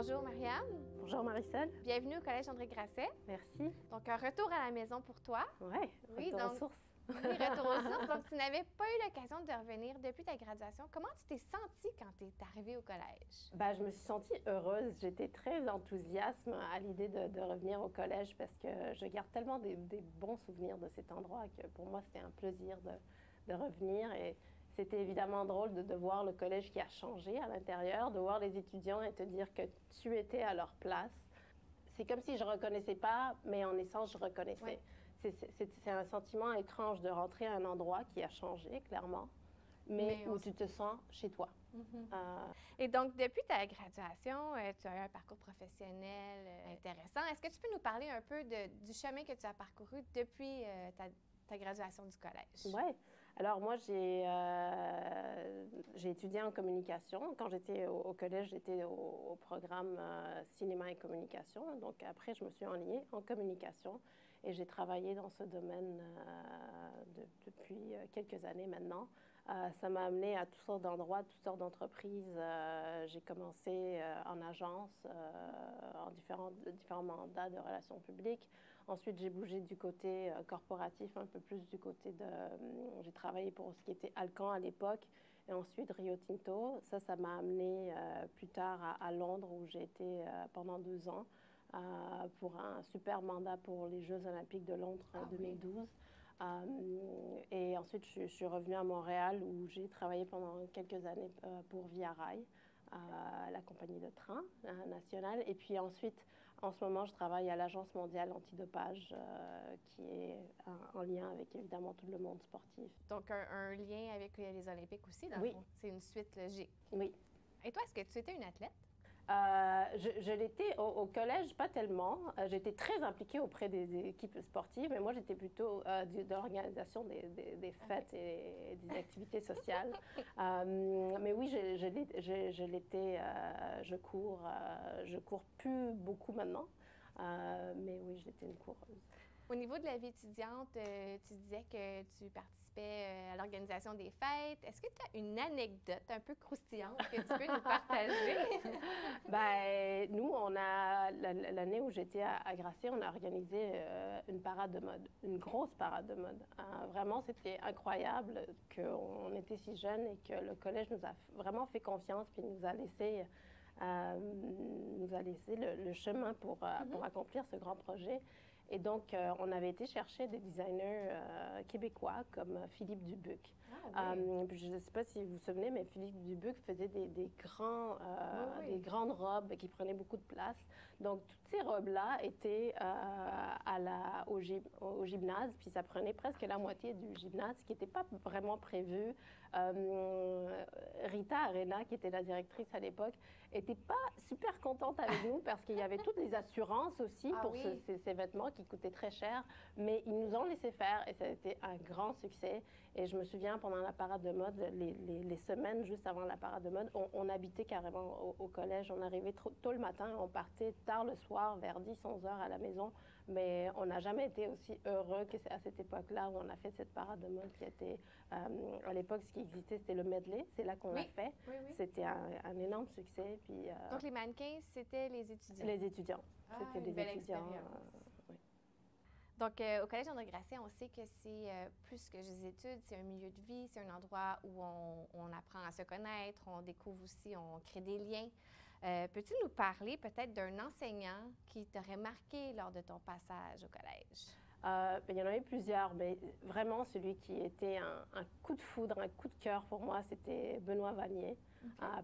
Bonjour Marianne. Bonjour Marisol. Bienvenue au Collège André Grasset. Merci. Donc, un retour à la maison pour toi. Oui, retour aux sources. Oui, retour aux sources. Donc, tu n'avais pas eu l'occasion de revenir depuis ta graduation. Comment tu t'es sentie quand tu es arrivée au collège? Je me suis sentie heureuse. J'étais très enthousiaste à l'idée de revenir au collège parce que je garde tellement des bons souvenirs de cet endroit que pour moi, c'était un plaisir de revenir. Et c'était évidemment drôle de voir le collège qui a changé à l'intérieur, de voir les étudiants et te dire que tu étais à leur place. C'est comme si je ne reconnaissais pas, mais en essence, je reconnaissais. Oui. C'est un sentiment étrange de rentrer à un endroit qui a changé, clairement, mais où tu te sens chez toi. Et donc, depuis ta graduation, tu as eu un parcours professionnel intéressant. Est-ce que tu peux nous parler un peu du chemin que tu as parcouru depuis ta graduation du collège? Oui. Alors, moi, j'ai étudié en communication. Quand j'étais au collège, j'étais au programme cinéma et communication. Donc, après, je me suis enlignée en communication et j'ai travaillé dans ce domaine depuis quelques années maintenant. Ça m'a amené à toutes sortes d'endroits, toutes sortes d'entreprises. J'ai commencé en agence, en différents mandats de relations publiques. Ensuite, j'ai bougé du côté corporatif, un peu plus du côté de... j'ai travaillé pour ce qui était Alcan à l'époque, et ensuite Rio Tinto. Ça m'a amené plus tard à Londres, où j'ai été pendant 2 ans, pour un super mandat pour les Jeux olympiques de Londres 2012. Et ensuite, je suis revenue à Montréal, où j'ai travaillé pendant quelques années pour Via Rail, la compagnie de train nationale. Et puis ensuite, en ce moment, je travaille à l'Agence mondiale antidopage, qui est en lien avec, évidemment, tout le monde sportif. Donc, un lien avec les Olympiques aussi, dans le fond. C'est une suite logique. Oui. Et toi, est-ce que tu étais une athlète? Je l'étais au collège, pas tellement. J'étais très impliquée auprès des équipes sportives, mais moi, j'étais plutôt de l'organisation des fêtes et des activités sociales. Mais oui, je l'étais. Je cours plus beaucoup maintenant, mais oui, j'étais une coureuse. Au niveau de la vie étudiante, tu disais que tu participais à l'organisation des fêtes. Est-ce que tu as une anecdote un peu croustillante que tu peux nous partager? Nous, on a l'année où j'étais à Grasset, on a organisé une parade de mode, une grosse parade de mode. Vraiment, c'était incroyable qu'on était si jeunes et que le collège nous a vraiment fait confiance puis nous a laissé le chemin pour accomplir ce grand projet. Et donc, on avait été chercher des designers québécois comme Philippe Dubuc. Je ne sais pas si vous vous souvenez, mais Philippe Dubuc faisait des grandes robes qui prenaient beaucoup de place. Donc, toutes ces robes-là étaient au gymnase, puis ça prenait presque la moitié du gymnase, ce qui n'était pas vraiment prévu. Rita Arena, qui était la directrice à l'époque, n'était pas super contente avec nous parce qu'il y avait toutes les assurances aussi pour ces vêtements qui coûtaient très cher, mais ils nous ont laissé faire et ça a été un grand succès. Et je me souviens, pendant la parade de mode, les semaines juste avant la parade de mode, on habitait carrément au collège. On arrivait tôt le matin, on partait tard le soir, vers 10-11 heures à la maison, mais on n'a jamais été aussi heureux qu'à cette époque-là où on a fait cette parade de mode qui était, à l'époque, ce qui existait, c'était le medley. C'est là qu'on l'a fait. C'était un énorme succès. Puis, donc, les mannequins, c'était les étudiants? Les étudiants. C'était les étudiants. Oui. Donc, au Collège André Grasset, on sait que c'est plus que juste des études, c'est un milieu de vie, c'est un endroit où on apprend à se connaître, on découvre aussi, on crée des liens. Peux-tu nous parler peut-être d'un enseignant qui t'aurait marqué lors de ton passage au collège? Il y en a eu plusieurs, mais vraiment celui qui était un coup de foudre, un coup de cœur pour moi, c'était Benoît Vanier,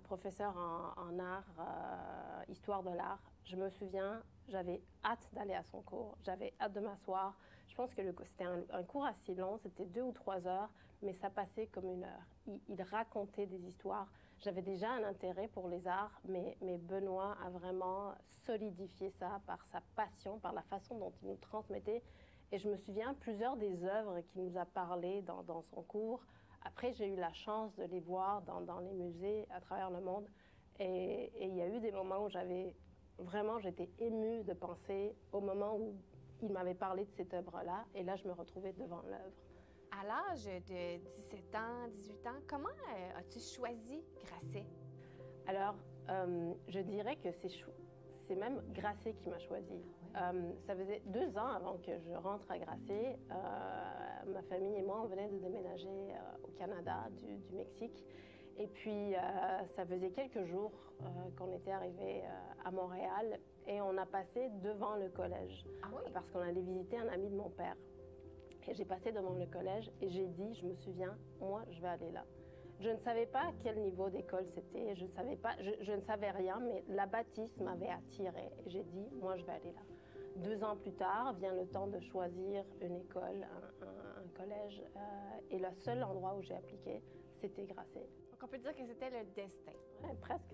professeur en art, histoire de l'art. Je me souviens, j'avais hâte d'aller à son cours, j'avais hâte de m'asseoir. Je pense que c'était un cours assez long, c'était 2 ou 3 heures, mais ça passait comme 1 heure. Il racontait des histoires. J'avais déjà un intérêt pour les arts, mais Benoît a vraiment solidifié ça par sa passion, par la façon dont il nous transmettait. Et je me souviens, plusieurs des œuvres qu'il nous a parlé dans son cours, après j'ai eu la chance de les voir dans les musées à travers le monde. Et il y a eu des moments où j'étais émue de penser au moment où il m'avait parlé de cette œuvre-là. Et là, je me retrouvais devant l'œuvre. À l'âge de 17 ans, 18 ans, comment as-tu choisi Grasset? Alors, je dirais que c'est même Grasset qui m'a choisie. Ça faisait 2 ans avant que je rentre à Grasset. Ma famille et moi, on venait de déménager au Canada, du Mexique. Et puis, ça faisait quelques jours qu'on était arrivé à Montréal et on a passé devant le collège. Ah oui? Parce qu'on allait visiter un ami de mon père. Et j'ai passé devant le collège et j'ai dit, je me souviens, moi, je vais aller là. Je ne savais pas quel niveau d'école c'était, je ne savais rien, mais la bâtisse m'avait attirée. Et j'ai dit, moi, je vais aller là. 2 ans plus tard, vient le temps de choisir une école, un collège. Et le seul endroit où j'ai appliqué, c'était Grasset. Donc, on peut dire que c'était le destin. Ouais, presque.